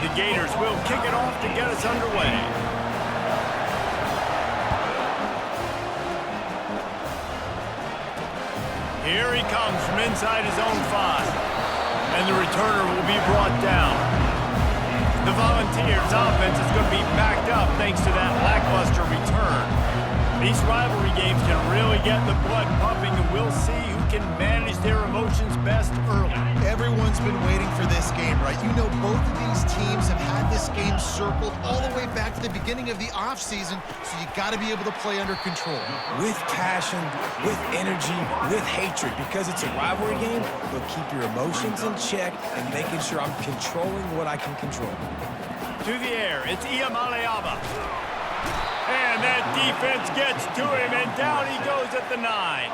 the Gators will kick it off to get us underway. Here he comes from inside his own 5. And the returner will be brought down. The Volunteers' offense is going to be backed up thanks to that lackluster return. These rivalry games can really get the blood pumping, and we'll see who can manage their emotions best early. Everyone's been waiting for this game, right? You know, both of these teams have had this game circled all the way back to the beginning of the offseason, so you got to be able to play under control. With passion, with energy, with hatred, because it's a rivalry game, but keep your emotions in check and making sure I'm controlling what I can control. To the air, it's Iamaleava. And that defense gets to him, and down he goes at the 9.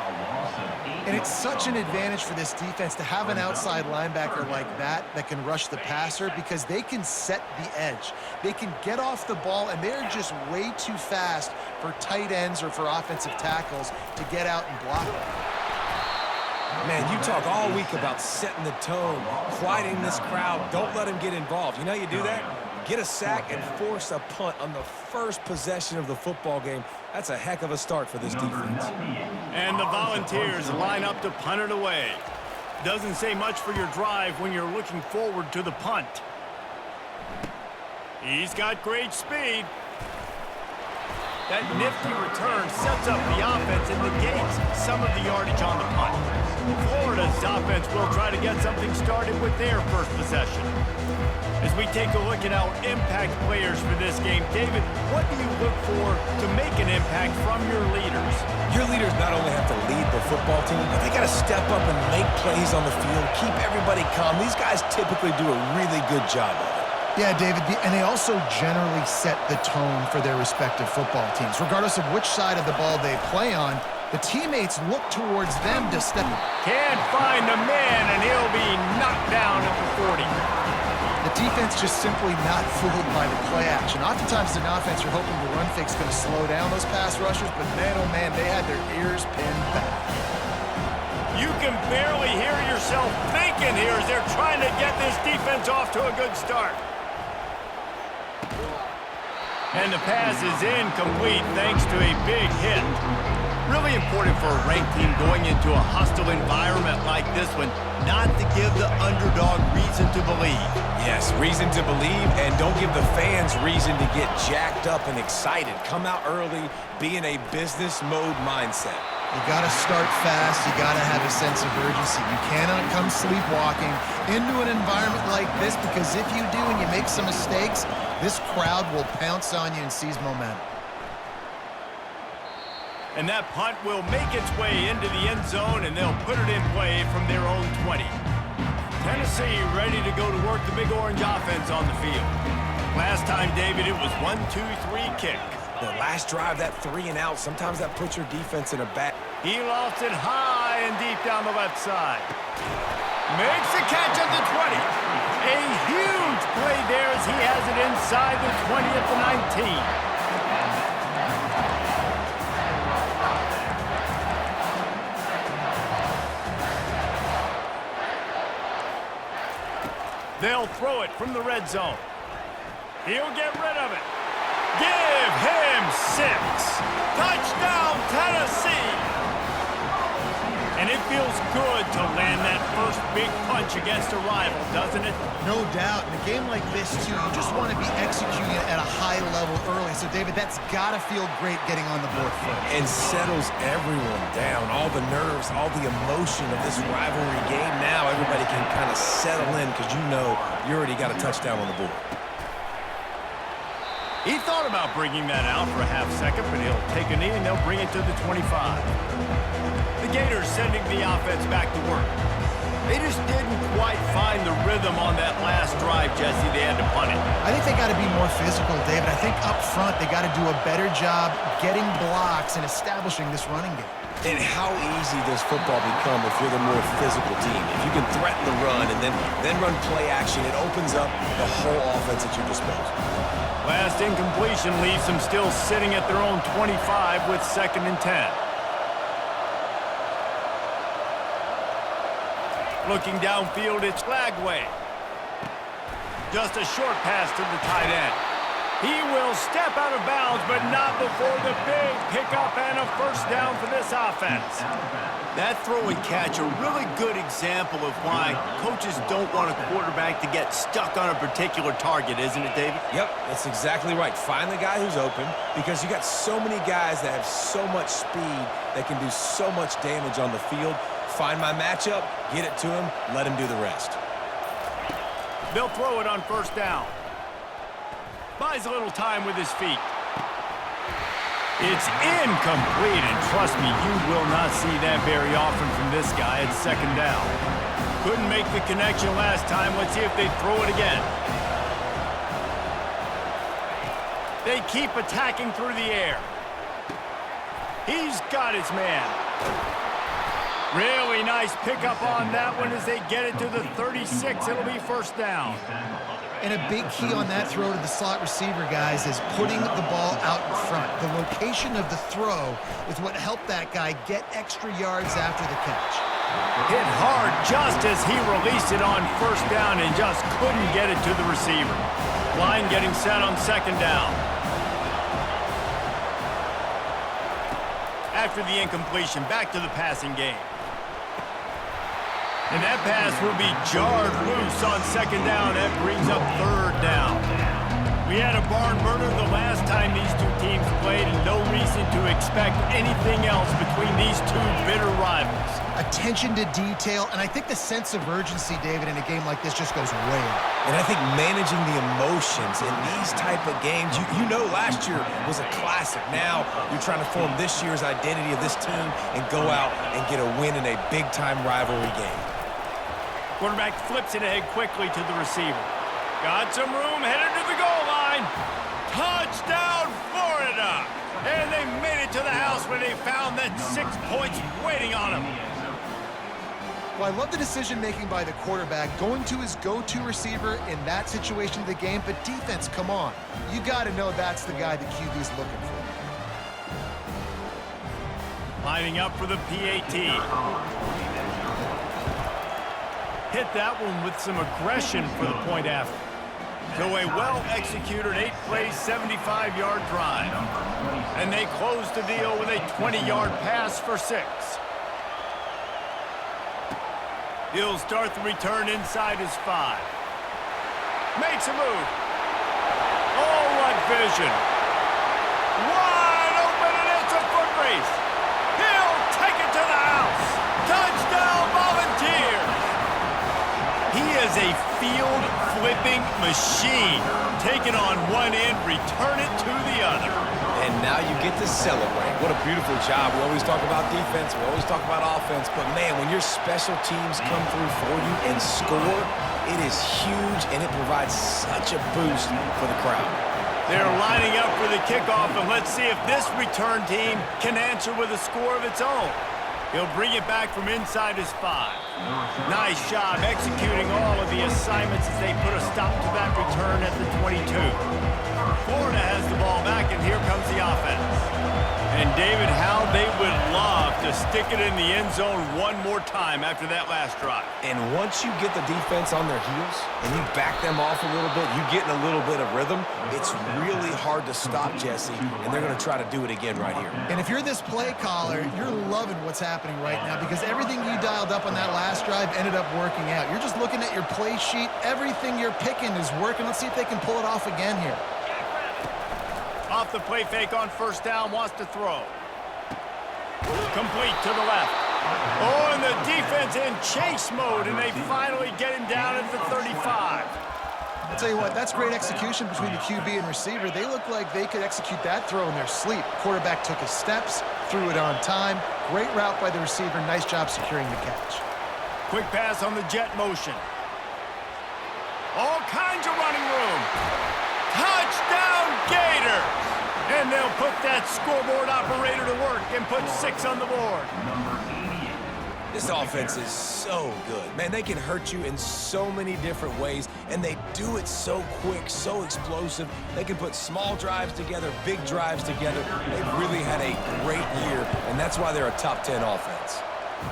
And it's such an advantage for this defense to have an outside linebacker like that can rush the passer, because they can set the edge. They can get off the ball, and they're just way too fast for tight ends or for offensive tackles to get out and block them. Man, you talk all week about setting the tone, quieting this crowd. Don't let them get involved. You know how you do that? Get a sack and force a punt on the first possession of the football game. That's a heck of a start for this defense. And the Volunteers line up to punt it away. Doesn't say much for your drive when you're looking forward to the punt. He's got great speed. That nifty return sets up the offense and negates some of the yardage on the punt. Florida's offense will try to get something started with their first possession. As we take a look at our impact players for this game, David, what do you look for to make an impact from your leaders? Your leaders not only have to lead the football team, but they got to step up and make plays on the field, keep everybody calm. These guys typically do a really good job of it. Yeah, David, and they also generally set the tone for their respective football teams. Regardless of which side of the ball they play on, the teammates look towards them to step up. Can't find a man, and he'll be knocked down at the 40. The defense just simply not fooled by the play action. Oftentimes, in offense, you're hoping the run fake's going to slow down those pass rushers, but man, oh man, they had their ears pinned back. You can barely hear yourself thinking here as they're trying to get this defense off to a good start. And the pass is incomplete thanks to a big hit. Really important for a ranked team going into a hostile environment like this one, not to give the underdog reason to believe. Yes, reason to believe, and don't give the fans reason to get jacked up and excited. Come out early, be in a business mode mindset. You got to start fast. You got to have a sense of urgency. You cannot come sleepwalking into an environment like this, because if you do and you make some mistakes, this crowd will pounce on you and seize momentum. And that punt will make its way into the end zone, and they'll put it in play from their own 20. Tennessee ready to go to work the Big Orange offense on the field. Last time, David, it was 1-2-3 kick. The last drive, that 3 and out, sometimes that puts your defense in a bad... He lofts it high and deep down the left side. Makes the catch at the 20. A huge play there as he has it inside the 20 at the 19. They'll throw it from the red zone. He'll get rid of it. Give him 6. Touchdown, Tennessee. And it feels good to land that first big punch against a rival, doesn't it? No doubt. In a game like this, too, you just want to be executing it at a high level early. So, David, that's got to feel great getting on the board first. And settles everyone down. All the nerves, all the emotion of this rivalry game. Now everybody can kind of settle in because you know you already got a touchdown on the board. He thought about bringing that out for a half second, but he'll take a knee and they'll bring it to the 25. The Gators sending the offense back to work. They just didn't quite find the rhythm on that last drive, Jesse. They had to punt it. I think they got to be more physical, David. I think up front they got to do a better job getting blocks and establishing this running game. And how easy does football become if you're the more physical team? If you can threaten the run and then run play action, it opens up the whole offense at your disposal. Last incompletion leaves them still sitting at their own 25 with 2nd and 10. Looking downfield, it's Flagway. Just a short pass to the tight end. He will step out of bounds, but not before the big pickup and a first down for this offense. That throw and catch, a really good example of why coaches don't want a quarterback to get stuck on a particular target, isn't it, David? Yep, that's exactly right. Find the guy who's open, because you got so many guys that have so much speed that can do so much damage on the field. Find my matchup, get it to him, let him do the rest. They'll throw it on first down. Buys a little time with his feet. It's incomplete, and trust me, you will not see that very often from this guy at second down. Couldn't make the connection last time. Let's see if they throw it again. They keep attacking through the air. He's got his man. Really nice pickup on that one as they get it to the 36. It'll be first down. And a big key on that throw to the slot receiver, guys, is putting the ball out in front. The location of the throw is what helped that guy get extra yards after the catch. Hit hard just as he released it on first down and just couldn't get it to the receiver. Line getting set on second down. After the incompletion, back to the passing game. And that pass will be jarred loose on second down. That brings up third down. We had a barn burner the last time these two teams played, and no reason to expect anything else between these two bitter rivals. Attention to detail, and I think the sense of urgency, David, in a game like this just goes way up. And I think managing the emotions in these type of games, you know last year was a classic. Now you're trying to form this year's identity of this team and go out and get a win in a big-time rivalry game. Quarterback flips it ahead quickly to the receiver. Got some room, headed to the goal line. Touchdown, Florida! And they made it to the house when they found that 6 points waiting on them. Well, I love the decision-making by the quarterback, going to his go-to receiver in that situation of the game, but defense, come on. You got to know that's the guy the QB's looking for. Lining up for the PAT. Hit that one with some aggression for the point after. So a well-executed 8-play, 75-yard drive. And they close the deal with a 20-yard pass for 6. He'll start the return inside his 5. Makes a move. Oh, what vision. Wide open, and it's a foot race. He'll take it to the house. Touchdown, Volunteers. He is a field-flipping machine. Take it on one end, return it to the other. And now you get to celebrate. What a beautiful job. We always talk about defense. We always talk about offense. But, man, when your special teams come through for you and score, it is huge, and it provides such a boost for the crowd. They're lining up for the kickoff, and let's see if this return team can answer with a score of its own. He'll bring it back from inside his 5. Nice job executing all of the assignments as they put a stop to that return at the 22. Florida has the ball back, and here comes the offense. And, David, how they would love to stick it in the end zone one more time after that last drive. And once you get the defense on their heels and you back them off a little bit, you get in a little bit of rhythm, it's really hard to stop Jesse, and they're going to try to do it again right here. And if you're this play caller, you're loving what's happening right now because everything you dialed up on that last drive ended up working out. You're just looking at your play sheet. Everything you're picking is working. Let's see if they can pull it off again here. Off the play fake on first down, wants to throw. Complete to the left. Oh, and the defense in chase mode, and they finally get him down at the 35. I'll tell you what, that's great execution between the QB and receiver. They look like they could execute that throw in their sleep. Quarterback took his steps, threw it on time. Great route by the receiver. Nice job securing the catch. Quick pass on the jet motion. All kinds of running room. Touchdown, Gators! And they'll put that scoreboard operator to work and put 6 on the board. This offense is so good. Man, they can hurt you in so many different ways, and they do it so quick, so explosive. They can put small drives together, big drives together. They've really had a great year, and that's why they're a top 10 offense.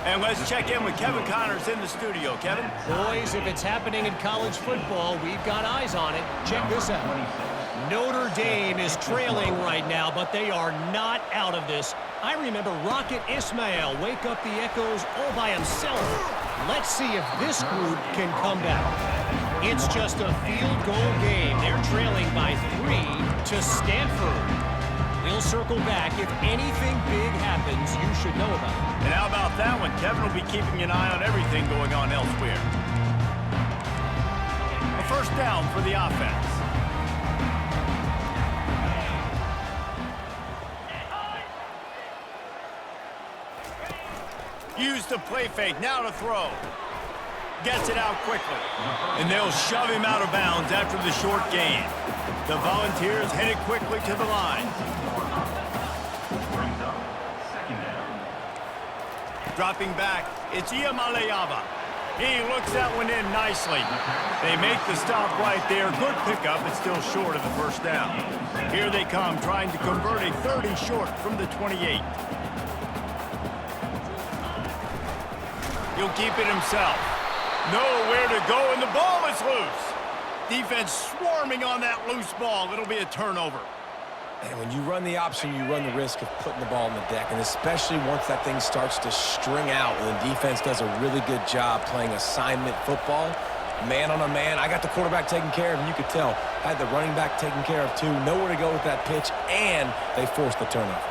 And let's check in with Kevin Connors in the studio. Kevin? Boys, if it's happening in college football, we've got eyes on it. Check this out. Notre Dame is trailing right now, but they are not out of this. I remember Rocket Ismail wake up the echoes all by himself. Let's see if this group can come back. It's just a field goal game. They're trailing by 3 to Stanford. We'll circle back. If anything big happens, you should know about it. And how about that one? Kevin will be keeping an eye on everything going on elsewhere. A first down for the offense. Use the play fake. Now to throw. Gets it out quickly. And they'll shove him out of bounds after the short gain. The Volunteers headed quickly to the line. Dropping back, it's Iamaleava. He looks that one in nicely. They make the stop right there. Good pickup, but still short of the first down. Here they come, trying to convert a 30 short from the 28. He'll keep it himself. Nowhere to go, and the ball is loose. Defense swarming on that loose ball. It'll be a turnover. And when you run the option, you run the risk of putting the ball on the deck, and especially once that thing starts to string out, when the defense does a really good job playing assignment football, man on a man. I got the quarterback taken care of, and you could tell. I had the running back taken care of, too. Nowhere to go with that pitch, and they forced the turnover.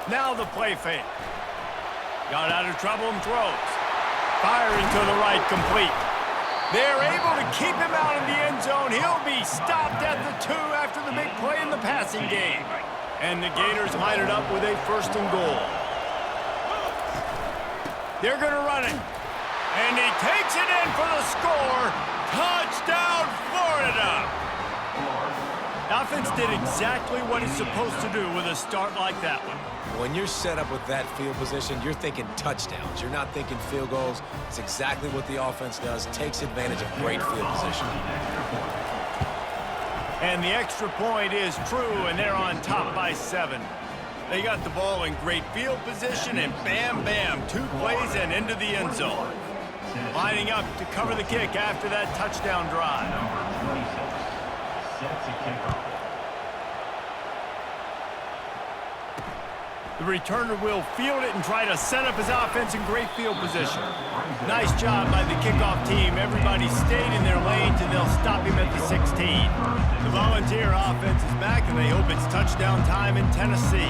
Now the play fake. Got out of trouble and throws. Firing to the right, complete. They're able to keep him out in the end zone. He'll be stopped at the 2 after the big play in the passing game. And the Gators line it up with a first and goal. They're going to run it. And he takes it in for the score. Touchdown, Florida! The offense did exactly what it's supposed to do with a start like that one. When you're set up with that field position, you're thinking touchdowns. You're not thinking field goals. It's exactly what the offense does. Takes advantage of great field position. And the extra point is true, and they're on top by 7. They got the ball in great field position, and bam, bam, 2 plays and into the end zone. Lining up to cover the kick after that touchdown drive. The returner will field it and try to set up his offense in great field position. Nice job by the kickoff team. Everybody stayed in their lanes, and they'll stop him at the 16. The Volunteer offense is back, and they hope it's touchdown time in Tennessee.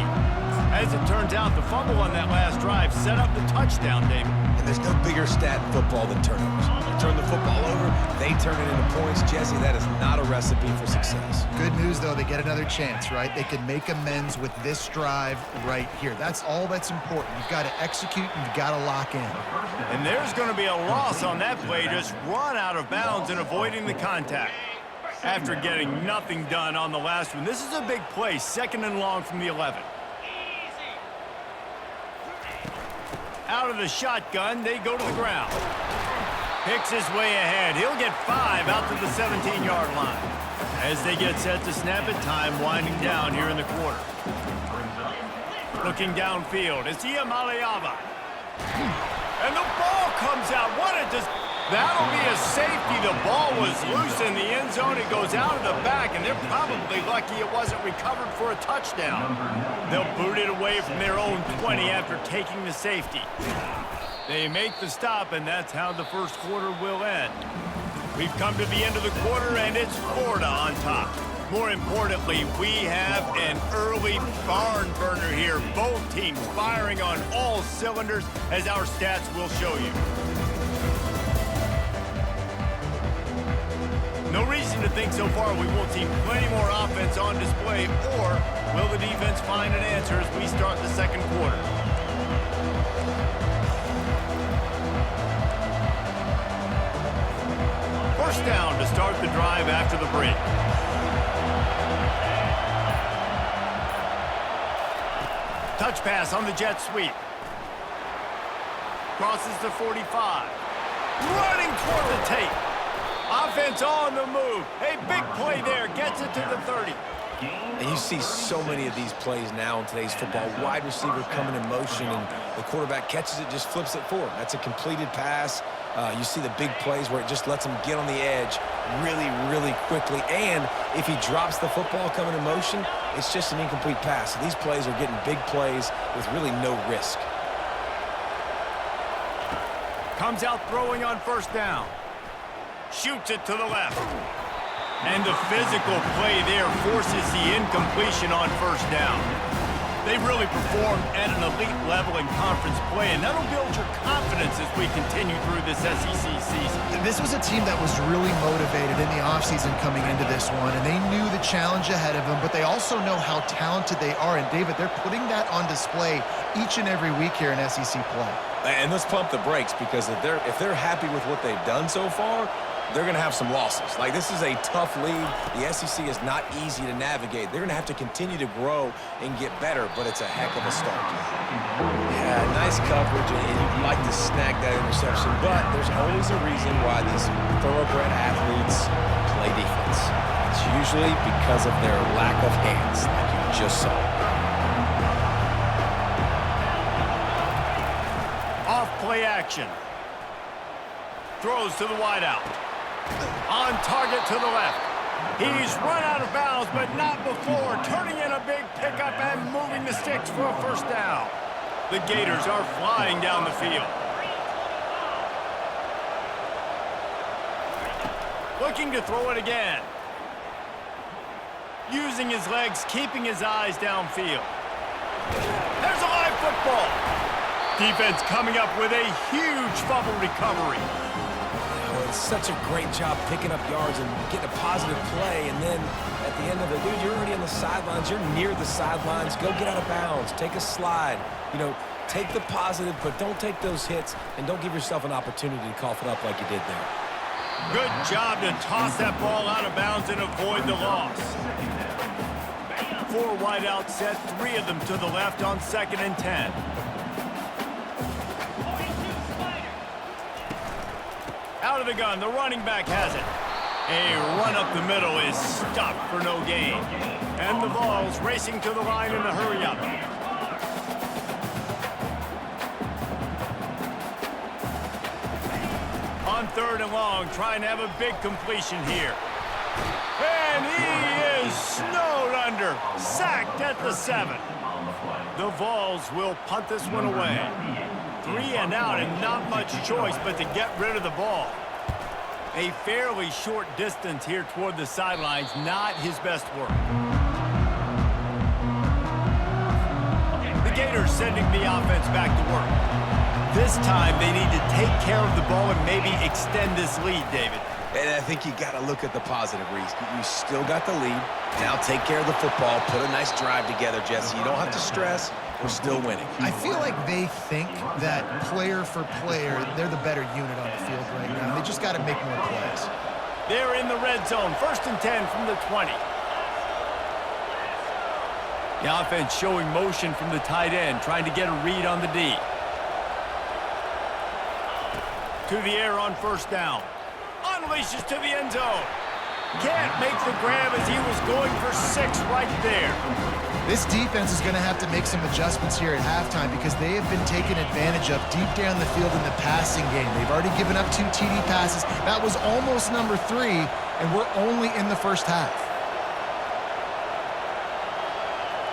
As it turns out, the fumble on that last drive set up the touchdown, David. And there's no bigger stat in football than turnovers. You turn the football over, they turn it into points. Jesse, that is not a recipe for success. Good news, though, they get another chance, right? They can make amends with this drive right here. That's all that's important. You've got to execute, and you've got to lock in. And there's going to be a loss on that play, just run out of bounds and avoiding the contact. After getting nothing done on the last one, this is a big play, 2nd and long from the 11. Out of the shotgun, they go to the ground. Picks his way ahead. He'll get 5 out to the 17-yard line. As they get set to snap it, time winding down here in the quarter. Looking downfield, it's Iamaleava. And the ball comes out. That'll be a safety. The ball was loose in the end zone. It goes out of the back, and they're probably lucky it wasn't recovered for a touchdown. They'll boot it away from their own 20 after taking the safety. They make the stop, and that's how the first quarter will end. We've come to the end of the quarter, and it's Florida on top. More importantly, we have an early barn burner here. Both teams firing on all cylinders, as our stats will show you. No reason to think so far we won't see plenty more offense on display, or will the defense find an answer as we start the second quarter? First down to start the drive after the break. Touch pass on the jet sweep. Crosses the 45. Running toward the tape. Offense on the move. A big play there. Gets it to the 30. And you see so many of these plays now in today's football. Wide receiver coming in motion, and the quarterback catches it, just flips it forward. That's a completed pass. You see the big plays where it just lets him get on the edge really, really quickly. And if he drops the football coming in motion, it's just an incomplete pass. So these plays are getting big plays with really no risk. Comes out throwing on first down. Shoots it to the left. And the physical play there forces the incompletion on first down. They really performed at an elite level in conference play, and that'll build your confidence as we continue through this SEC season. This was a team that was really motivated in the offseason coming into this one, and they knew the challenge ahead of them, but they also know how talented they are. And, David, they're putting that on display each and every week here in SEC play. And let's pump the brakes, because if they're happy with what they've done so far, they're going to have some losses. Like, this is a tough league. The SEC is not easy to navigate. They're going to have to continue to grow and get better, but it's a heck of a start. Yeah, nice coverage, and you'd like to snag that interception, but there's always a reason why these thoroughbred athletes play defense. It's usually because of their lack of hands, like you just saw. Off play action. Throws to the wideout. On target to the left. He's run out of bounds, but not before turning in a big pickup and moving the sticks for a first down. The Gators are flying down the field. Looking to throw it again. Using his legs, keeping his eyes downfield. There's a live football. Defense coming up with a huge fumble recovery. It's such a great job picking up yards and getting a positive play, and then at the end of it, dude, you're already on the sidelines. You're near the sidelines. Go get out of bounds. Take a slide. You know, take the positive, but don't take those hits, and don't give yourself an opportunity to cough it up like you did there. Good job to toss that ball out of bounds and avoid the loss. 4 wide out set, 3 of them to the left on 2nd and 10. Out of the gun, the running back has it. A run up the middle is stopped for no gain. And the Vols racing to the line in a hurry up. On 3rd and long, trying to have a big completion here. And he is snowed under, sacked at the 7. The Vols will punt this one away. 3 and out, and not much choice but to get rid of the ball. A fairly short distance here toward the sidelines, not his best work. The Gators sending the offense back to work. This time they need to take care of the ball and maybe extend this lead, David. And I think you got to look at the positive, Reese. You still got the lead. Now take care of the football. Put a nice drive together, Jesse. You don't have to stress. We're still winning. I feel like they think that player for player, they're the better unit on the field right now. They just got to make more plays. They're in the red zone. 1st and 10 from the 20. The offense showing motion from the tight end, trying to get a read on the D. To the air on 1st down. Unleashes to the end zone. Can't make the grab as he was going for 6 right there. This defense is going to have to make some adjustments here at halftime because they have been taken advantage of deep down the field in the passing game. They've already given up 2 TD passes. That was almost number 3, and we're only in the first half.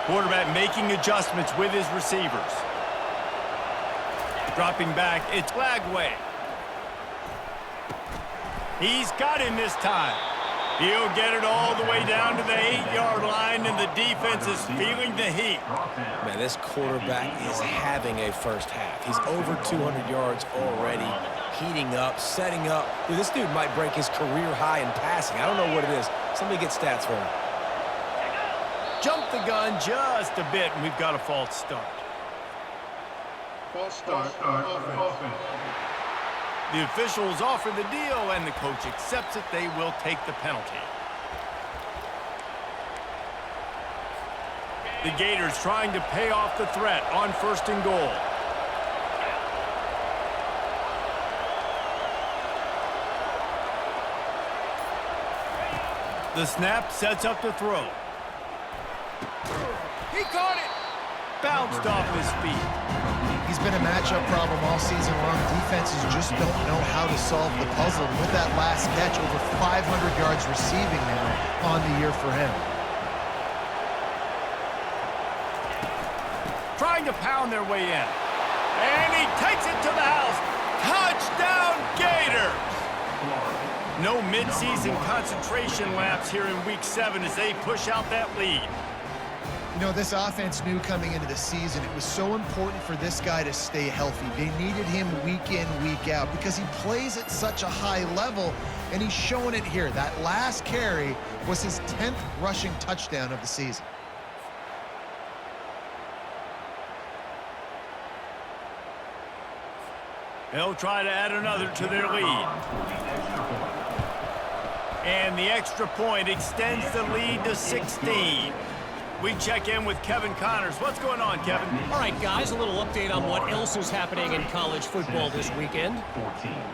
Quarterback making adjustments with his receivers. Dropping back, it's Lagway. He's got him this time. He'll get it all the way down to the 8-yard line, and the defense is feeling the heat. Man, this quarterback is having a first half. He's over 200 yards already, heating up, setting up. Dude, this dude might break his career high in passing. I don't know what it is. Somebody get stats for him. Jump the gun just a bit, and we've got a false start. False start. Offense. The officials offer the deal, and the coach accepts it. They will take the penalty. The Gators trying to pay off the threat on 1st and goal. The snap sets up the throw. bounced off his feet. He's been a matchup problem all season long. Defenses just don't know how to solve the puzzle. With that last catch, over 500 yards receiving now on the year for him. Trying to pound their way in. And he takes it to the house. Touchdown, Gators! No midseason concentration laps here in Week 7 as they push out that lead. You know, this offense knew coming into the season it was so important for this guy to stay healthy. They needed him week in, week out because he plays at such a high level, and he's showing it here. That last carry was his 10th rushing touchdown of the season. They'll try to add another to their lead. And the extra point extends the lead to 16. We check in with Kevin Connors. What's going on, Kevin? All right, guys, a little update on what else is happening in college football this weekend.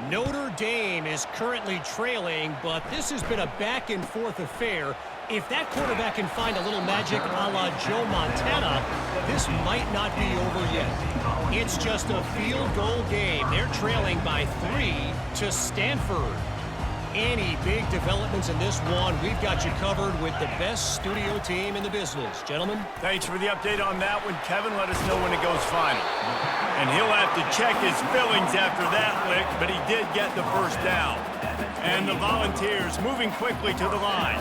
Notre Dame is currently trailing, but this has been a back-and-forth affair. If that quarterback can find a little magic a la Joe Montana, this might not be over yet. It's just a field goal game. They're trailing by 3 to Stanford. Any big developments in this one, we've got you covered with the best studio team in the business. Gentlemen? Thanks for the update on that one, Kevin. Let us know when it goes final. And he'll have to check his fillings after that lick, but he did get the first down. And the Volunteers moving quickly to the line.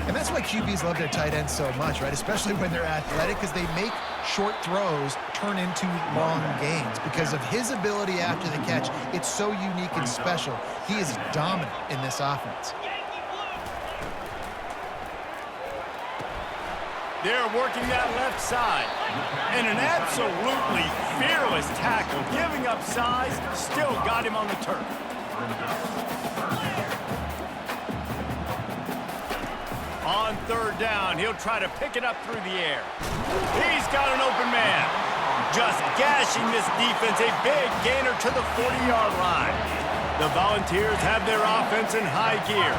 And that's why QBs love their tight ends so much, right? Especially when they're athletic, because they make short throws turn into long gains. Because of his ability after the catch, it's so unique and special. He is dominant in this offense. They're working that left side. And an absolutely fearless tackle, giving up size, still got him on the turf. On third down, he'll try to pick it up through the air. He's got an open man. Just gashing this defense, a big gainer to the 40-yard line. The Volunteers have their offense in high gear.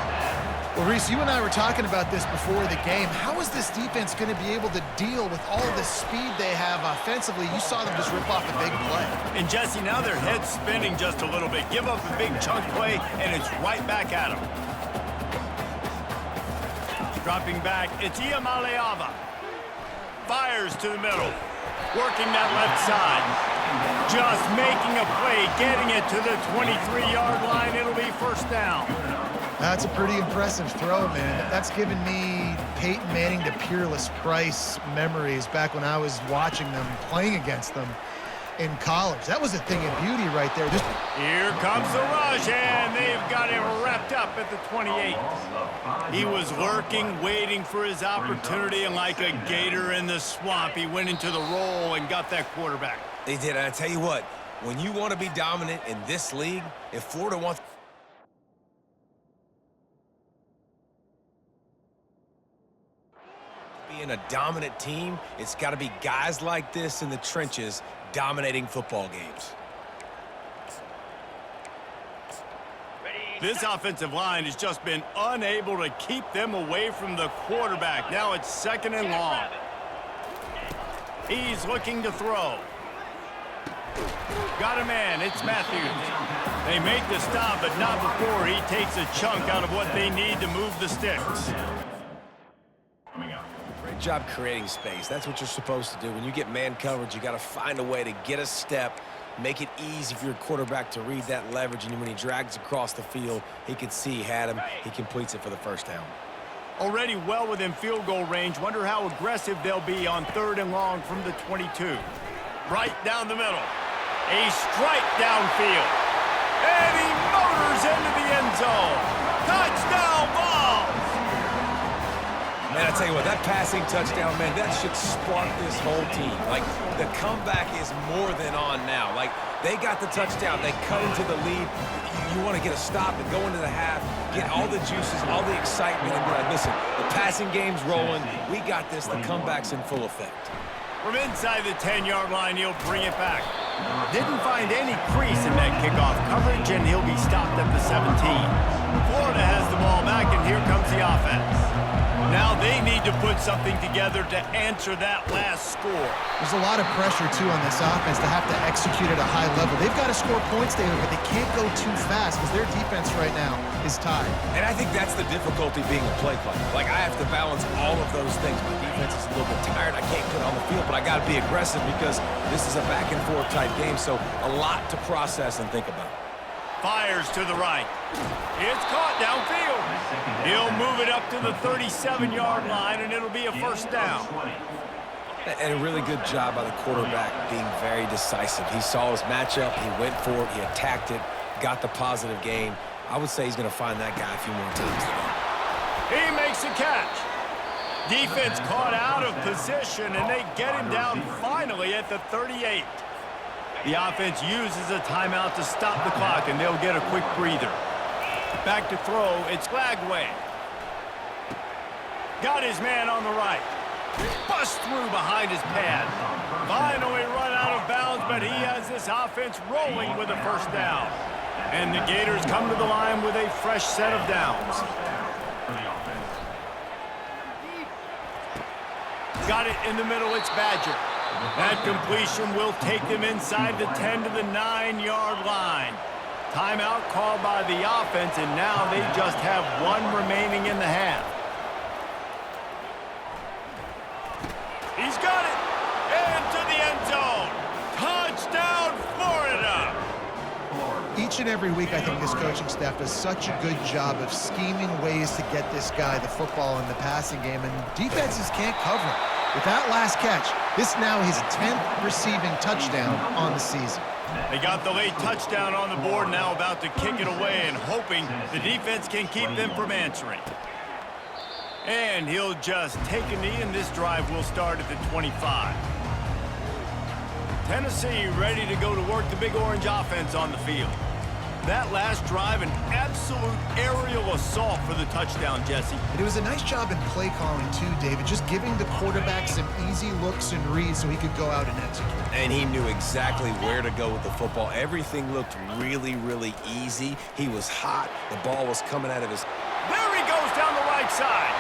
Well, Reese, you and I were talking about this before the game. How is this defense going to be able to deal with all of the speed they have offensively? You saw them just rip off a big play. And Jesse, now their head's spinning just a little bit. Give up a big chunk play, and it's right back at them. Dropping back, it's Iamaleava. Fires to the middle. Working that left side. Just making a play, getting it to the 23-yard line. It'll be first down. That's a pretty impressive throw, man. That's given me Peyton Manning to Peerless Price memories back when I was watching them, playing against them in college. That was a thing of beauty right there. Just here comes the rush, and they've got him wrapped up at the 28. He was lurking, waiting for his opportunity, and like a gator in the swamp, he went into the roll and got that quarterback. They did, and I tell you what, when you want to be dominant in this league, if Florida wants being a dominant team, it's got to be guys like this in the trenches dominating football games. This offensive line has just been unable to keep them away from the quarterback. Now it's second and long. He's looking to throw. Got a man. It's Matthews. They make the stop, but not before he takes a chunk out of what they need to move the sticks. Great job creating space. That's what you're supposed to do. When you get man coverage, you got to find a way to get a step, make it easy for your quarterback to read that leverage, and when he drags across the field, he can see he had him. He completes it for the first down. Already well within field goal range. Wonder how aggressive they'll be on third and long from the 22. Right down the middle. A strike downfield. And he motors into the end zone. Touchdown ball! Man, I tell you what, that passing touchdown, man, that should spark this whole team. Like, the comeback is more than on now. Like, they got the touchdown. They cut into the lead. You want to get a stop and go into the half, get all the juices, all the excitement, and be like, listen, the passing game's rolling. We got this. The comeback's in full effect. From inside the 10-yard line, he'll bring it back. Didn't find any crease in that kickoff coverage, and he'll be stopped at the 17. Florida has the ball back, and here comes the offense. Now they need to put something together to answer that last score. There's a lot of pressure, too, on this offense to have to execute at a high level. They've got to score points, David, but they can't go too fast because their defense right now is tied. And I think that's the difficulty being a play caller. Like, I have to balance all of those things. My defense is a little bit tired. I can't put on the field, but I got to be aggressive because this is a back-and-forth type game, so a lot to process and think about. Fires to the right. It's caught downfield. He'll move it up to the 37-yard line, and it'll be a first down. And a really good job by the quarterback being very decisive. He saw his matchup. He went for it. He attacked it, got the positive gain. I would say he's going to find that guy a few more times today. He makes a catch. Defense caught out of position, and they get him down finally at the 38. The offense uses a timeout to stop the clock, and they'll get a quick breather. Back to throw, it's Glagway. Got his man on the right. Bust through behind his pad. Finally run out of bounds, but he has this offense rolling with a first down. And the Gators come to the line with a fresh set of downs. Got it in the middle, it's Badger. That completion will take them inside the 10 to the 9-yard line. Timeout called by the offense, and now they just have one remaining in the half. He's got it! Into the end zone! Touchdown, Florida! Each and every week, I think this coaching staff does such a good job of scheming ways to get this guy the football in the passing game, and defenses can't cover him. With that last catch, this now his 10th receiving touchdown on the season. They got the late touchdown on the board, now about to kick it away and hoping the defense can keep them from answering. And he'll just take a knee, and this drive will start at the 25. Tennessee ready to go to work the Big Orange offense on the field. That last drive, an absolute aerial assault for the touchdown, Jesse. And it was a nice job in play calling, too, David, just giving the quarterback some easy looks and reads so he could go out and execute. And he knew exactly where to go with the football. Everything looked really, really easy. He was hot. The ball was coming out of his... There he goes down the right side.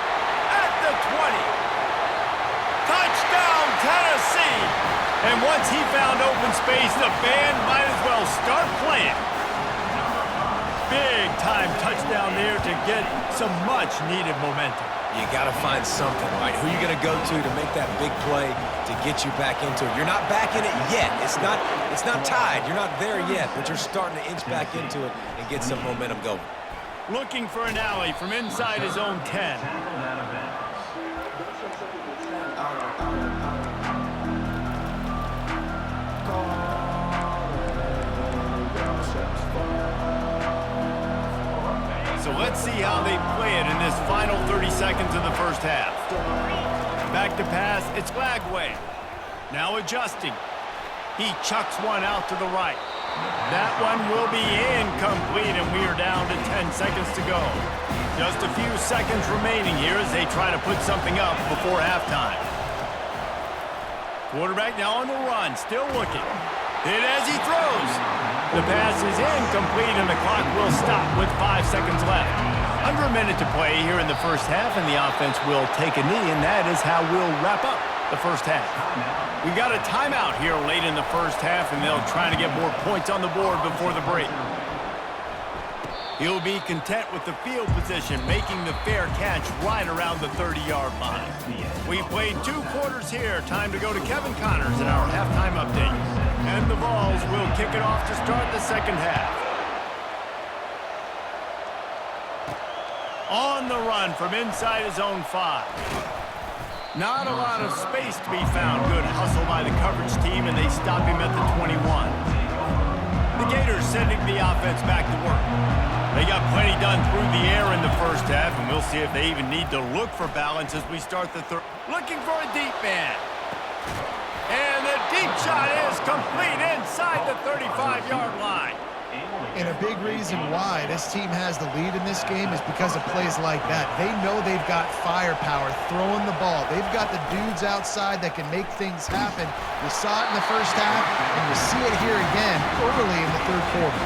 At the 20. Touchdown, Tennessee! And once he found open space, the band might as well start playing. Big-time touchdown there to get some much-needed momentum. You got to find something, right? Who are you going to go to make that big play to get you back into it? You're not back in it yet. It's not tied. You're not there yet, but you're starting to inch back into it and get some momentum going. Looking for an alley from inside his own 10. So let's see how they play it in this final 30 seconds of the first half. Back to pass, it's Glagway. Now adjusting. He chucks one out to the right. That one will be incomplete, and we are down to 10 seconds to go. Just a few seconds remaining here as they try to put something up before halftime. Quarterback now on the run, still looking. Hit as he throws. The pass is incomplete, and the clock will stop with 5 seconds left. Under a minute to play here in the first half, and the offense will take a knee, and that is how we'll wrap up the first half. We've got a timeout here late in the first half, and they'll try to get more points on the board before the break. He'll be content with the field position, making the fair catch right around the 30-yard line. We've played 2 quarters here. Time to go to Kevin Connors in our halftime update. And the Vols will kick it off to start the second half. On the run from inside his own 5. Not a lot of space to be found. Good hustle by the coverage team, and they stop him at the 21. The Gators sending the offense back to work. They got plenty done through the air in the first half, and we'll see if they even need to look for balance as we start the third. Looking for a deep man. And the deep shot is complete inside the 35-yard line. And a big reason why this team has the lead in this game is because of plays like that. They know they've got firepower throwing the ball. They've got the dudes outside that can make things happen. You saw it in the first half, and you see it here again early in the third quarter.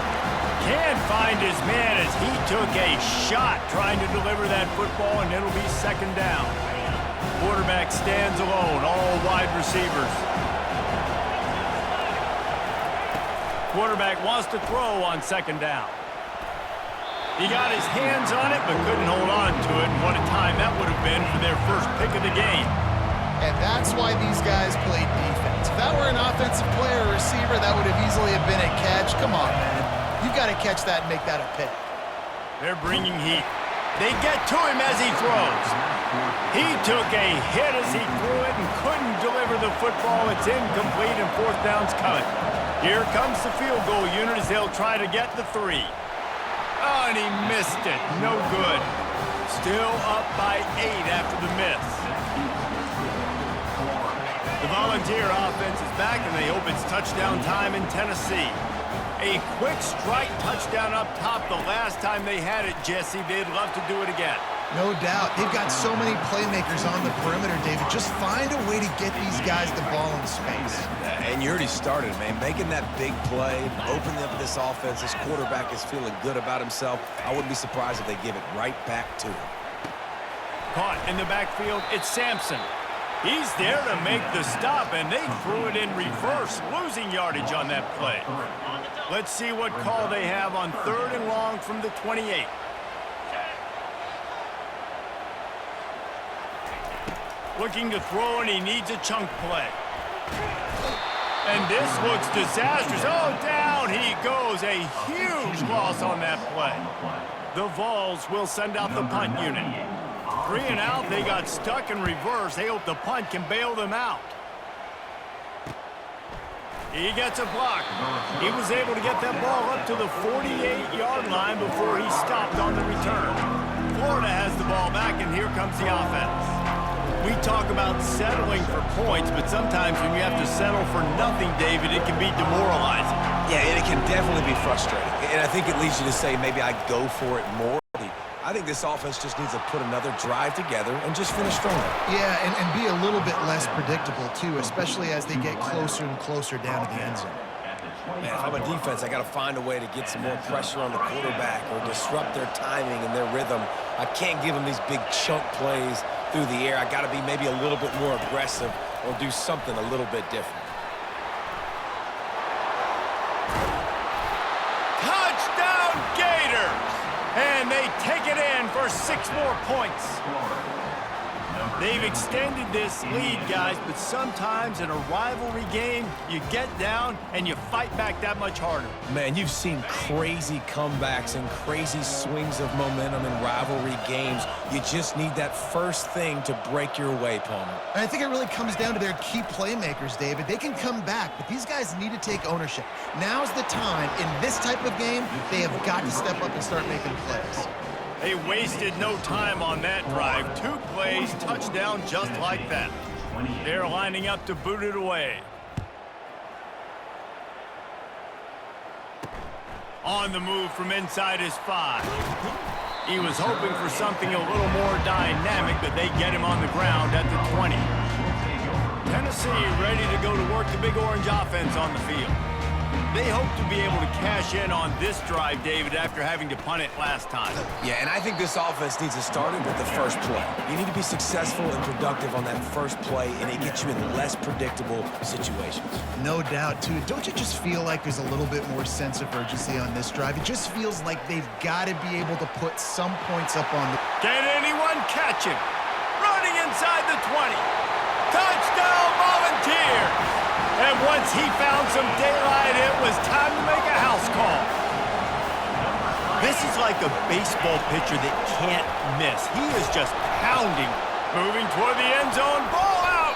Can't find his man as he took a shot trying to deliver that football, and it'll be second down. Quarterback stands alone, all wide receivers. Quarterback wants to throw on second down. He got his hands on it, but couldn't hold on to it. And what a time that would have been for their first pick of the game. And that's why these guys played defense. If that were an offensive player or receiver, that would have easily have been a catch. Come on, man. You got to catch that and make that a pick. They're bringing heat. They get to him as he throws. He took a hit as he threw it and couldn't deliver the football. It's incomplete and fourth down's coming. Here comes the field goal unit as they'll try to get the 3. Oh, and he missed it. No good. Still up by 8 after the miss. The Volunteer offense is back, and they hope it's touchdown time in Tennessee. A quick strike touchdown up top the last time they had it, Jesse. They'd love to do it again. No doubt. They've got so many playmakers on the perimeter, David. Just find a way to get these guys the ball in space. And you already started, man. Making that big play, opening up this offense. This quarterback is feeling good about himself. I wouldn't be surprised if they give it right back to him. Caught in the backfield, it's Sampson. He's there to make the stop, and they threw it in reverse, losing yardage on that play. Let's see what call they have on 3rd and long from the 28. Looking to throw, and he needs a chunk play. And this looks disastrous. Oh, down he goes. A huge loss on that play. The Vols will send out the punt unit. 3 and out. They got stuck in reverse. They hope the punt can bail them out. He gets a block. He was able to get that ball up to the 48-yard line before he stopped on the return. Florida has the ball back, and here comes the offense. We talk about settling for points, but sometimes when you have to settle for nothing, David, it can be demoralizing. Yeah, and it can definitely be frustrating. And I think it leads you to say maybe I go for it more. I think this offense just needs to put another drive together and just finish stronger. Yeah, and be a little bit less predictable, too, especially as they get closer and closer down to the end zone. Man, if I'm a defense, I got to find a way to get some more pressure on the quarterback or disrupt their timing and their rhythm. I can't give them these big chunk plays through the air. I got to be maybe a little bit more aggressive or do something a little bit different. Touchdown, Gators! And they take it in for 6 more points. They've extended this lead, guys, but sometimes in a rivalry game, you get down and you fight back that much harder. Man, you've seen crazy comebacks and crazy swings of momentum in rivalry games. You just need that first thing to break your way, Palmer. And I think it really comes down to their key playmakers, David. They can come back, but these guys need to take ownership. Now's the time. In this type of game, they have got to step up and start making plays. They wasted no time on that drive. 2 plays, touchdown just like that. They're lining up to boot it away. On the move from inside his 5. He was hoping for something a little more dynamic, but they get him on the ground at the 20. Tennessee ready to go to work the Big Orange offense on the field. They hope to be able to cash in on this drive, David, after having to punt it last time. Yeah, and I think this offense needs to start it with the first play. You need to be successful and productive on that first play, and it gets you in less predictable situations. No doubt, too. Don't you just feel like there's a little bit more sense of urgency on this drive? It just feels like they've got to be able to put some points up on the... Can anyone catch him? Running inside the 20. Touchdown, Volunteers! And once he found some daylight, it was time to make a house call. This is like a baseball pitcher that can't miss. He is just pounding, moving toward the end zone, ball out.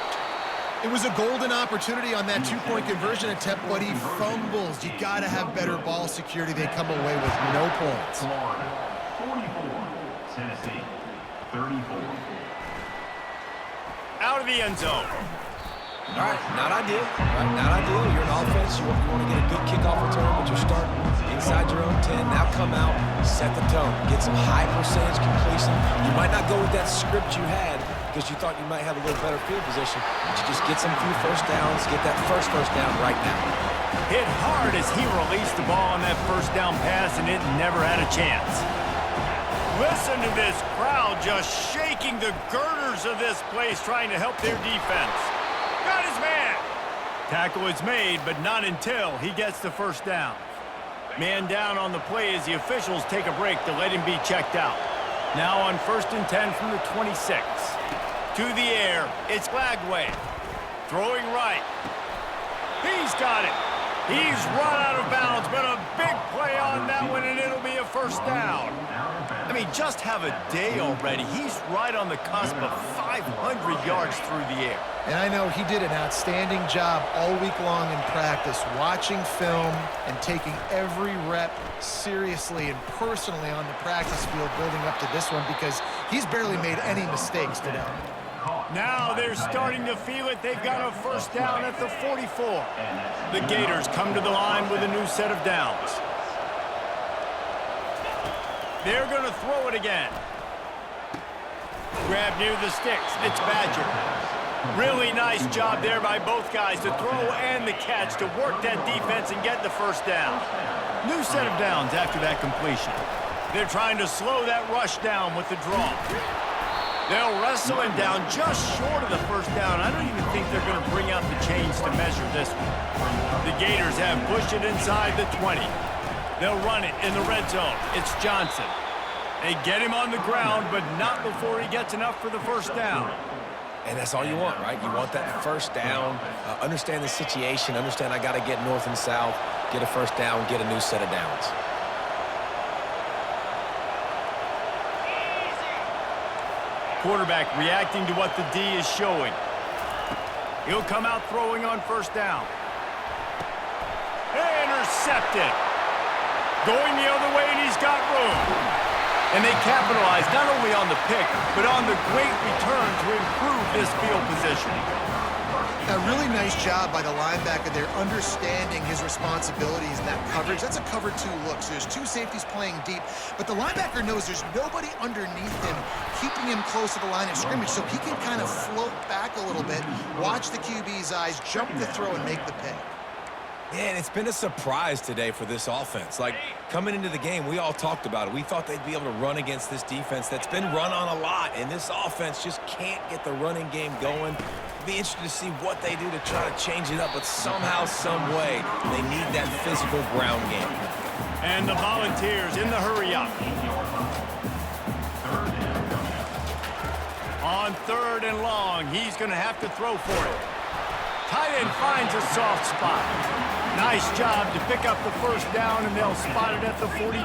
It was a golden opportunity on that 2-point conversion attempt, but he fumbles. You got to have better ball security. They come away with no points. 44, Tennessee, 34. Out of the end zone. All right, not ideal. Not ideal. You're an offense. You want to get a good kickoff return, but you're starting inside your own 10. Now come out, set the tone, get some high percentage completion. You might not go with that script you had because you thought you might have a little better field position, but you just get some few first downs, get that first down right now. Hit hard as he released the ball on that first down pass, and it never had a chance. Listen to this crowd just shaking the girders of this place, trying to help their defense. Got his man. Tackle is made, but not until he gets the first down. Man down on the play as the officials take a break to let him be checked out. Now on 1st and 10 from the 26. To the air, it's Glagway. Throwing right. He's got it. He's run out of bounds, but a big play on that one, and it'll be a first down. I mean, just have a day already. He's right on the cusp of 500 yards through the air. And I know he did an outstanding job all week long in practice, watching film and taking every rep seriously and personally on the practice field building up to this one, because he's barely made any mistakes today. Now they're starting to feel it. They've got a first down at the 44. The Gators come to the line with a new set of downs. They're going to throw it again. Grab near the sticks. It's Badger. Really nice job there by both guys to throw and the catch to work that defense and get the first down. New set of downs after that completion. They're trying to slow that rush down with the draw. They'll wrestle him down just short of the first down. I don't even think they're going to bring out the chains to measure this one. The Gators have pushed it inside the 20. They'll run it in the red zone. It's Johnson. They get him on the ground, but not before he gets enough for the first down. And that's all you want, right? You want that first down, understand the situation, understand I got to get north and south, get a first down, get a new set of downs. Quarterback reacting to what the D is showing. He'll come out throwing on first down. Intercepted. Going the other way, and he's got room. And they capitalize not only on the pick, but on the great return to improve this field position. A really nice job by the linebacker there, understanding his responsibilities in that coverage. That's a cover 2 look, so there's 2 safeties playing deep, but the linebacker knows there's nobody underneath him, keeping him close to the line of scrimmage, so he can kind of float back a little bit, watch the QB's eyes, jump the throw, and make the pick. Yeah, and it's been a surprise today for this offense. Like, coming into the game, we all talked about it. We thought they'd be able to run against this defense that's been run on a lot, and this offense just can't get the running game going. It'll be interesting to see what they do to try to change it up, but somehow, some way, they need that physical ground game. And the Volunteers in the hurry-up. On 3rd and long, he's going to have to throw for it. Tight end finds a soft spot. Nice job to pick up the first down, and they'll spot it at the 42.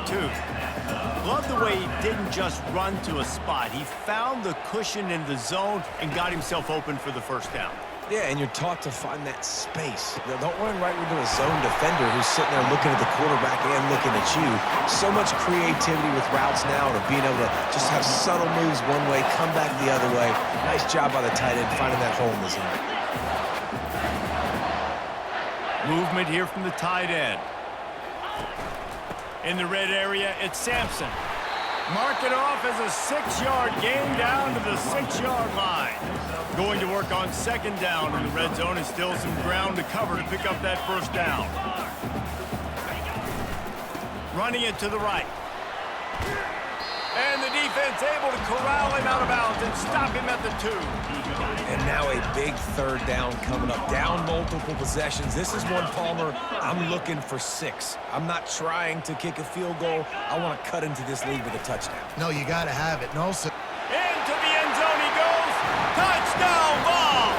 Love the way he didn't just run to a spot. He found the cushion in the zone and got himself open for the first down. Yeah, and you're taught to find that space. Don't run right into a zone defender who's sitting there looking at the quarterback and looking at you. So much creativity with routes now, to being able to just have subtle moves one way, come back the other way. Nice job by the tight end finding that hole in the zone. Movement here from the tight end. In the red area, it's Sampson. Mark it off as a 6-yard gain down to the 6-yard line. Going to work on 2nd down in the red zone, and still some ground to cover to pick up that first down. Running it to the right. And the defense able to corral him out of bounds and stop him at the 2. And now a big 3rd down coming up. Down multiple possessions. This is one, Palmer, I'm looking for 6. I'm not trying to kick a field goal. I want to cut into this lead with a touchdown. No, you got to have it. And also, into the end zone he goes. Touchdown ball!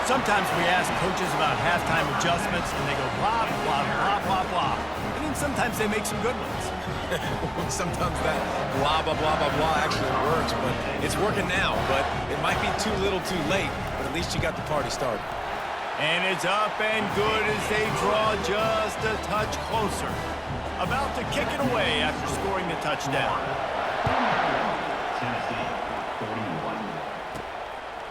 Sometimes we ask coaches about halftime adjustments, and they go blah, blah, blah, blah, blah. And then sometimes they make some good ones. Sometimes that blah, blah, blah, blah, blah actually works, but it's working now. But it might be too little too late, but at least you got the party started. And it's up and good as they draw just a touch closer. About to kick it away after scoring the touchdown.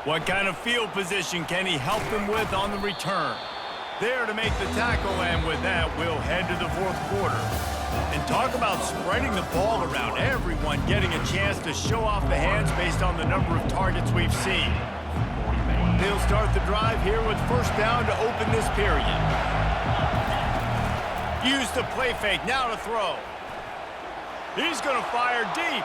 What kind of field position can he help them with on the return? There to make the tackle, and with that, we'll head to the 4th quarter. And talk about spreading the ball around. Everyone getting a chance to show off the hands based on the number of targets we've seen. he'll start the drive here with first down to open this period. Use the play fake, now to throw. He's going to fire deep.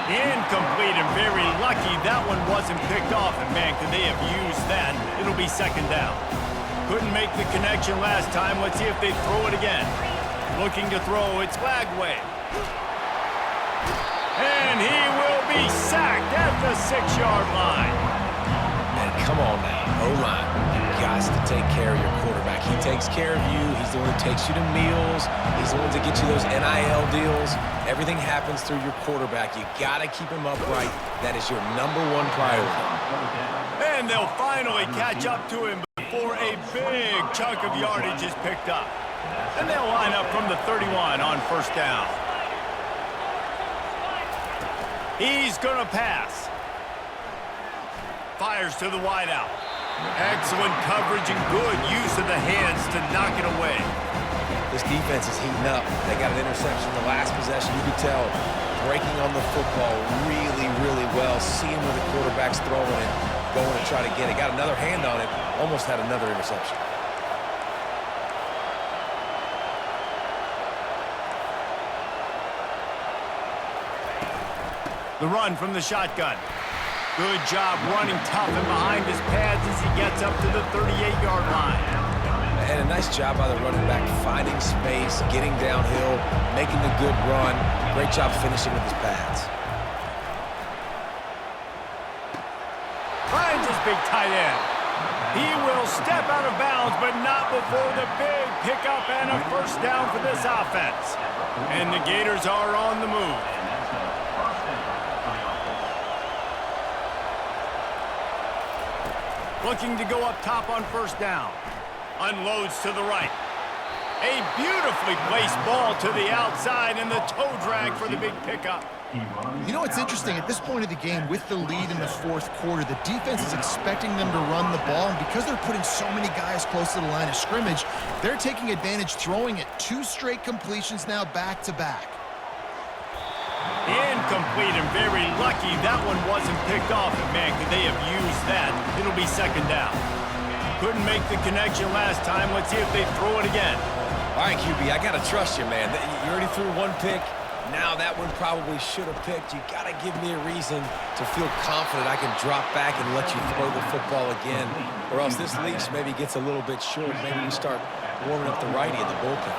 Incomplete and very lucky that one wasn't picked off. And man, could they have used that? It'll be second down. Couldn't make the connection last time. Let's see if they throw it again. Looking to throw, it's Lagway. And he will be sacked at the 6-yard line. And come on now, O-line. You got to take care of your quarterback. He takes care of you. He's the one who takes you to meals. He's the one to get you those NIL deals. Everything happens through your quarterback. You got to keep him upright. That is your #1 priority. And they'll finally catch up to him before a big chunk of yardage is picked up. And they'll line up from the 31 on first down. He's going to pass. Fires to the wideout. Excellent coverage and good use of the hands to knock it away. This defense is heating up. They got an interception the last possession. You could tell breaking on the football really, really well. Seeing where the quarterback's throwing it, going to try to get it. Got another hand on it. Almost had another interception. The run from the shotgun. Good job running tough and behind his pads as he gets up to the 38-yard line. And a nice job by the running back, finding space, getting downhill, making the good run. Great job finishing with his pads. Finds his big tight end. He will step out of bounds, but not before the big pickup and a first down for this offense. And the Gators are on the move. Looking to go up top on first down. Unloads to the right. A beautifully placed ball to the outside and the toe drag for the big pickup. You know what's interesting? At this point of the game, with the lead in the fourth quarter, the defense is expecting them to run the ball, and because they're putting so many guys close to the line of scrimmage, they're taking advantage, throwing it. 2 straight completions now back-to-back. Incomplete and very lucky that one wasn't picked off. And man, could they have used that? It'll be second down. Couldn't make the connection last time. Let's see if they throw it again. All right, QB, I got to trust you, man. You already threw one pick. Now that one probably should have picked. You got to give me a reason to feel confident I can drop back and let you throw the football again. Or else this leash maybe gets a little bit short. Maybe we start warming up the righty in the bullpen.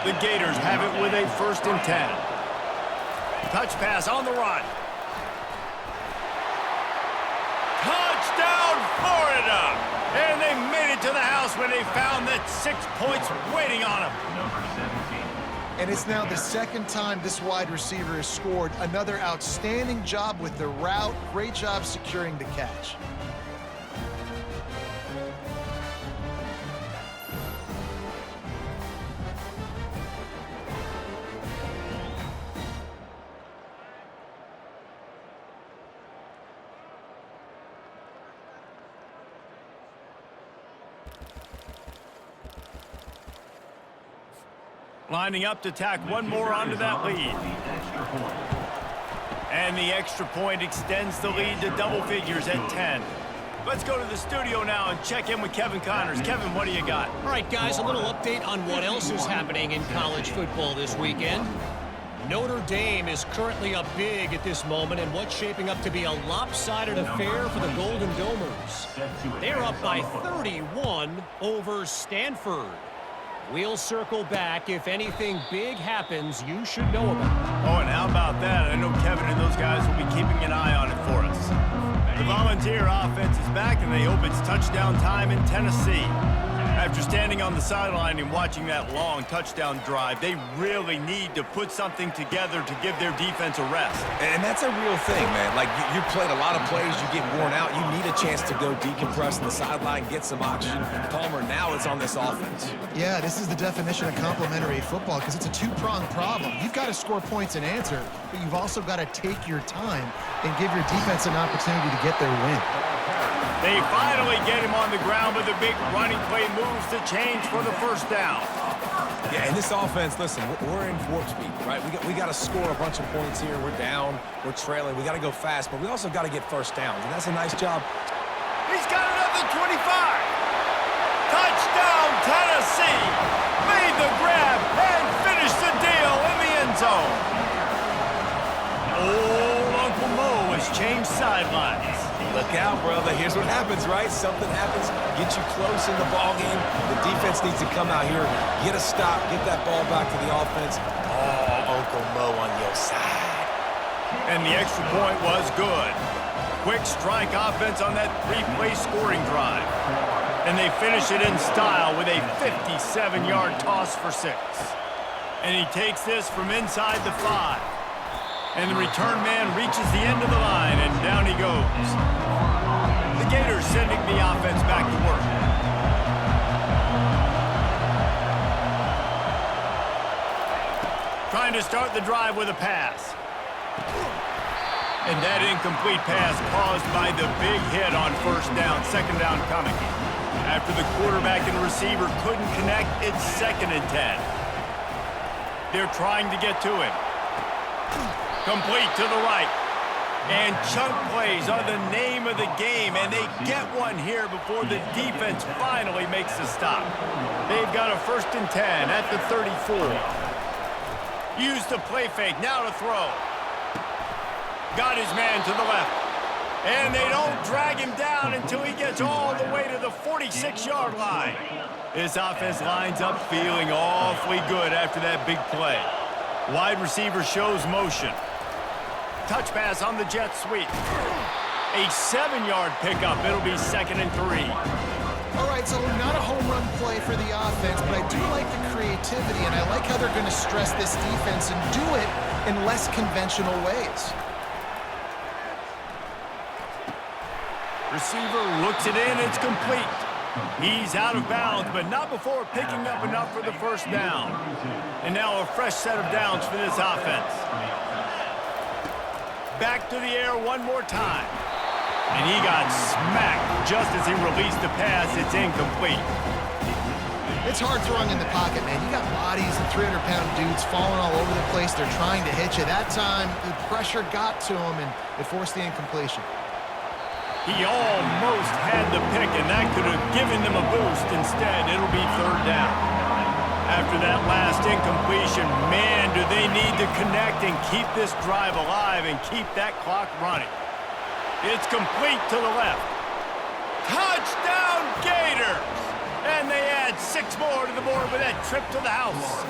The Gators have it with a 1st and 10. Touch pass on the run. Touchdown, Florida! And they made it to the house when they found that 6 points waiting on them. And it's now the 2nd time this wide receiver has scored. Another outstanding job with the route. Great job securing the catch. Lining up to tack one more onto that lead. And the extra point extends the lead to double figures at 10. Let's go to the studio now and check in with Kevin Connors. Kevin, what do you got? All right, guys, a little update on what else is happening in college football this weekend. Notre Dame is currently up big at this moment in what's shaping up to be a lopsided affair for the Golden Domers. They're up by 31 over Stanford. We'll circle back. If anything big happens, you should know about it. Oh, and how about that? I know Kevin and those guys will be keeping an eye on it for us. The Volunteer offense is back, and they hope it's touchdown time in Tennessee. After standing on the sideline and watching that long touchdown drive, they really need to put something together to give their defense a rest. And that's a real thing, man. Like, you played a lot of plays, you get worn out, you need a chance to go decompress on the sideline, get some oxygen. Palmer, now it's on this offense. Yeah, this is the definition of complementary football because it's a 2-pronged problem. You've got to score points and answer, but you've also got to take your time and give your defense an opportunity to get their win. They finally get him on the ground, but the big running play moves the change for the first down. Yeah, and this offense, listen, we're in warp speed, right? We got to score a bunch of points here. We're down, we're trailing. We got to go fast, but we also got to get first downs, and that's a nice job. He's got another 25. Touchdown, Tennessee. Made the grab and finished the deal in the end zone. Old Uncle Mo has changed sidelines. Look out, brother. Here's what happens, right? Something happens, get you close in the ball game. The defense needs to come out here, get a stop, get that ball back to the offense. Oh, Uncle Mo on your side. And the extra point was good. Quick strike offense on that three-play scoring drive. And they finish it in style with a 57-yard toss for 6. And he takes this from inside the 5. And the return man reaches the end of the line, and down he goes. The Gators sending the offense back to work. Trying to start the drive with a pass. And that incomplete pass caused by the big hit on first down, second down coming. After the quarterback and receiver couldn't connect, it's 2nd and 10. They're trying to get to him. Complete to the right. And chunk plays are the name of the game, and they get one here before the defense finally makes the stop. They've got a 1st and 10 at the 34. Use the play fake, now to throw. Got his man to the left. And they don't drag him down until he gets all the way to the 46-yard line. This offense lines up feeling awfully good after that big play. Wide receiver shows motion. Touch pass on the jet sweep. A 7-yard pickup. It'll be 2nd and 3. All right, so not a home run play for the offense, but I do like the creativity, and I like how they're going to stress this defense and do it in less conventional ways. Receiver looks it in. It's complete. He's out of bounds, but not before picking up enough for the 1st down. And now a fresh set of downs for this offense. Back to the air one more time. And he got smacked just as he released the pass. It's incomplete. It's hard throwing in the pocket, man. You got bodies and 300-pound dudes falling all over the place. They're trying to hit you. That time, the pressure got to him, and it forced the incompletion. He almost had the pick, and that could have given them a boost. Instead, it'll be 3rd down. After that last incompletion, man, do they need to connect and keep this drive alive and keep that clock running. It's complete to the left. Touchdown, Gators! And they add 6 more to the board with that trip to the house.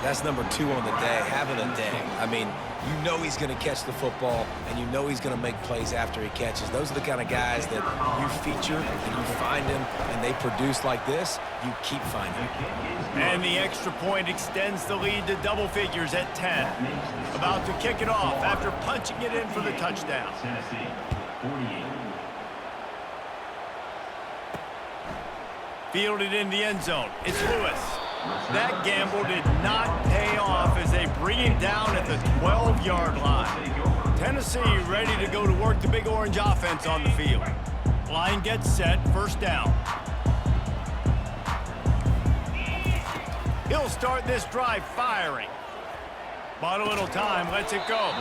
That's number 2 on the day, having a day. I mean, you know he's going to catch the football, and you know he's going to make plays after he catches. Those are the kind of guys that you feature, and you find them, and they produce like this, you keep finding them. And the extra point extends the lead to double figures at 10. About to kick it off after punching it in for the touchdown. Fielded in the end zone. It's Lewis. That gamble did not pay off as they bring him down at the 12-yard line. Tennessee ready to go to work the Big Orange offense on the field. Line gets set, 1st down. He'll start this drive firing. Bought a little time, lets it go.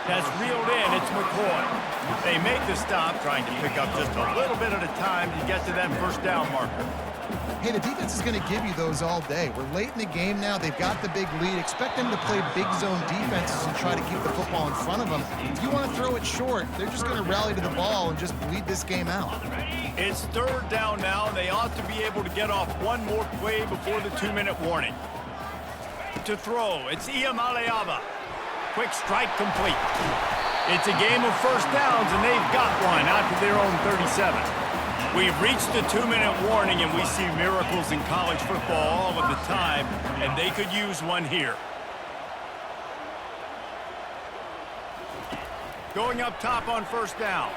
That's reeled in, it's McCoy. They make the stop, trying to pick up just a little bit at a time to get to that 1st down marker. Hey, the defense is going to give you those all day. We're late in the game now. They've got the big lead. Expect them to play big zone defenses and try to keep the football in front of them. If you want to throw it short, they're just going to rally to the ball and just bleed this game out. It's 3rd down now, and they ought to be able to get off one more play before the 2-minute warning. To throw, it's Iamaleava. Quick strike complete. It's a game of 1st downs, and they've got one out to their own 37. We've reached the 2-minute warning, and we see miracles in college football all of the time, and they could use one here. Going up top on 1st down.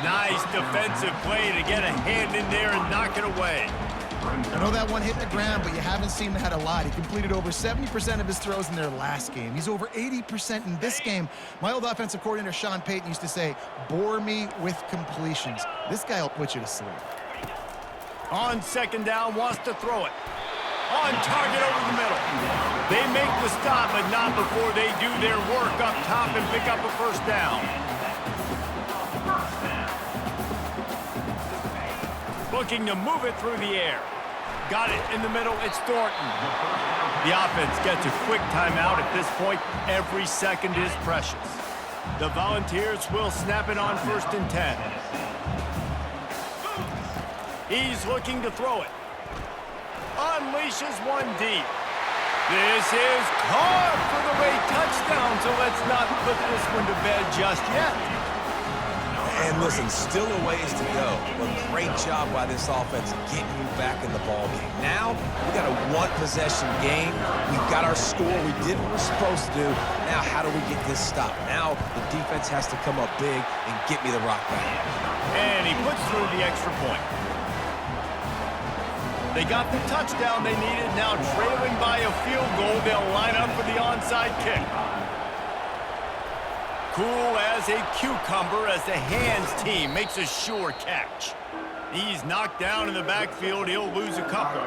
Nice defensive play to get a hand in there and knock it away. I know that one hit the ground, but you haven't seen that a lot. He completed over 70% of his throws in their last game. He's over 80% in this game. My old offensive coordinator, Sean Payton, used to say, bore me with completions. This guy will put you to sleep. On 2nd down, wants to throw it. On target over the middle. They make the stop, but not before they do their work up top and pick up a 1st down. Looking to move it through the air. Got it in the middle. It's Thornton. The offense gets a quick timeout at this point. Every second is precious. The Volunteers will snap it on 1st and 10. He's looking to throw it. Unleashes one deep. This is caught for the late touchdown, so let's not put this one to bed just yet. And listen, still a ways to go, but great job by this offense getting you back in the ball game. Now, we got a one-possession game. We've got our score. We did what we're supposed to do. Now, how do we get this stopped? Now, the defense has to come up big and get me the rock back. And he puts through the extra point. They got the touchdown they needed. Now trailing by a field goal, they'll line up for the onside kick. Cool as a cucumber as the hands team makes a sure catch. He's knocked down in the backfield. He'll lose a couple.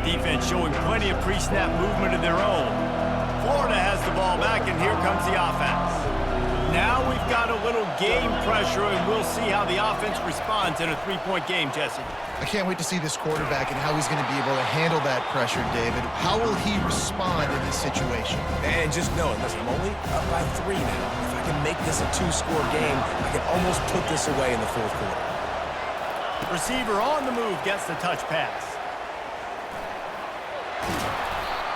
Defense showing plenty of pre-snap movement of their own. Florida has the ball back, and here comes the offense. Now we've got a little game pressure, and we'll see how the offense responds in a three-point game, Jesse. I can't wait to see this quarterback and how he's going to be able to handle that pressure, David. How will he respond in this situation? And just know it. Listen, I'm only up by 3 now. If I can make this a 2-score game, I can almost put this away in the 4th quarter. Receiver on the move gets the touch pass.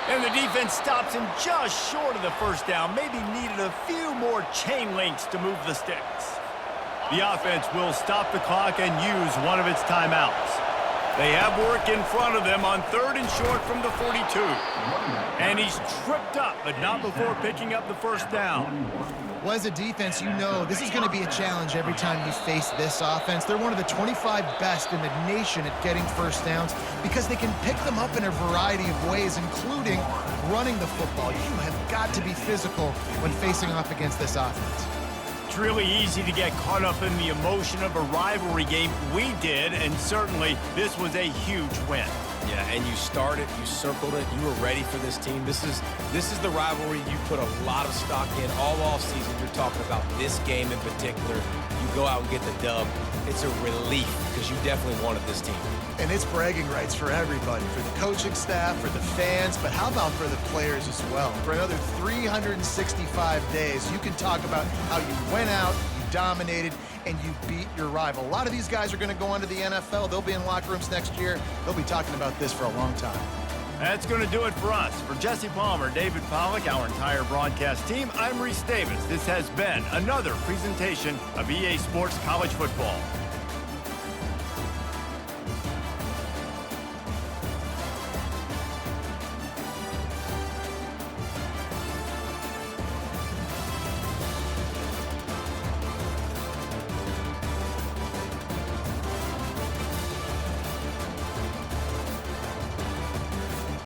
And the defense stops him just short of the first down. Maybe needed a few more chain links to move the sticks. The offense will stop the clock and use one of its timeouts. They have work in front of them on 3rd and short from the 42. And he's tripped up, but not before picking up the first down. Well, as a defense, you know this is going to be a challenge every time you face this offense. They're one of the 25 best in the nation at getting first downs because they can pick them up in a variety of ways, including running the football. You have got to be physical when facing off against this offense. It's really easy to get caught up in the emotion of a rivalry game. We did, and certainly this was a huge win. Yeah, and you started, you circled it, you were ready for this team. This is the rivalry you put a lot of stock in all offseason. You're talking about this game in particular. You go out and get the dub. It's a relief because you definitely wanted this team. And it's bragging rights for everybody, for the coaching staff, for the fans, but how about for the players as well? For another 365 days, you can talk about how you went out, you dominated, and you beat your rival. A lot of these guys are going to go on to the NFL. They'll be in locker rooms next year. They'll be talking about this for a long time. That's going to do it for us. For Jesse Palmer, David Pollack, our entire broadcast team, I'm Reese Davis. This has been another presentation of EA Sports College Football.